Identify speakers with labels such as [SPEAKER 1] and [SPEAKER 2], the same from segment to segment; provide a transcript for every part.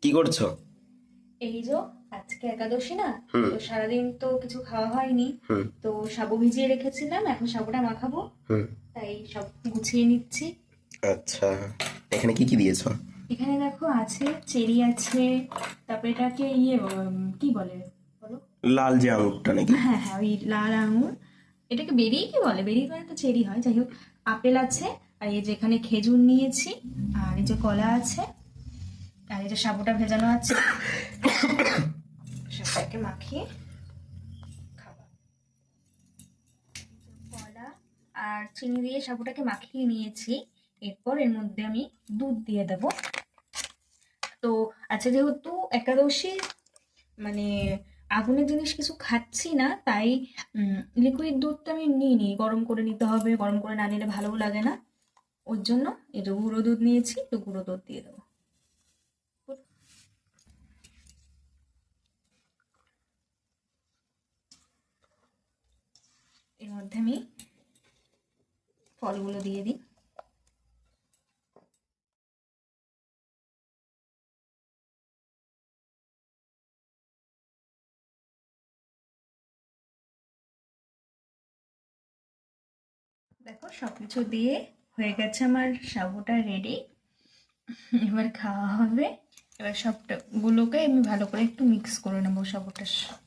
[SPEAKER 1] কি করছো?
[SPEAKER 2] এই যে আজকে একাদশী না,
[SPEAKER 1] হুম।
[SPEAKER 2] তো সারাদিন তো কিছু খাওয়া হয়নি।
[SPEAKER 1] হুম।
[SPEAKER 2] তো সাবু ভিজিয়ে রেখেছিলাম, এখন সাবুটা মাখাবো,
[SPEAKER 1] হুম।
[SPEAKER 2] তাই সব গুছিয়ে নিচ্ছি।
[SPEAKER 1] আচ্ছা, এখানে কি কি দিয়েছো?
[SPEAKER 2] এখানে দেখো আছে চেরি আছে, তারপরে এটাকে কি বলে বলো?
[SPEAKER 1] লাল যে আঙুরটা নাকি?
[SPEAKER 2] হ্যাঁ হ্যাঁ, ওই লাল আঙুর। এটাকে বেরি কি বলে? বেরি মানে তো চেরি হয়, যাই হোক। আপেল আছে, আর এই যে এখানে খেজুর নিয়েছি, আর এই যে কলা আছে, আর এই যে সাবুটা ভেজানো আছে। সবটাকে মাখিয়ে খাবো। কলা আর চিনি দিয়ে সাবুটাকে মাখিয়ে নিয়েছি। এরপর এর মধ্যে আমি দুধ দিয়ে দেব। তো আচ্ছা, যেহেতু একাদশী, মানে আগুনের জিনিস কিছু খাচ্ছি না, তাই লিকুইড দুধটা আমি নিইনি। গরম করে নিতে হবে, গরম করে না নিলে ভালোও লাগে না। ওর জন্য এই যে গুঁড়ো দুধ নিয়েছি, তো গুঁড়ো দুধ দিয়ে দেবো। এর মধ্যে আমি ফলগুলো দিয়ে দিই। দেখো সবকিছু দিয়ে হয়ে গেছে, আমার সাবুটা রেডি। এবার খাওয়া হবে। এবার সবটা গুলোকে আমি ভালো করে একটু মিক্স করে নেবো সাবুটার সাথে।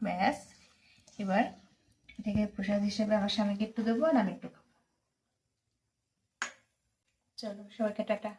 [SPEAKER 2] ব্যাস, এবার এটাকে প্রসাদ হিসেবে আমার স্বামীকে একটু দেবো, আর আমি একটু খাবো। চলো, সবাইকে টাটা।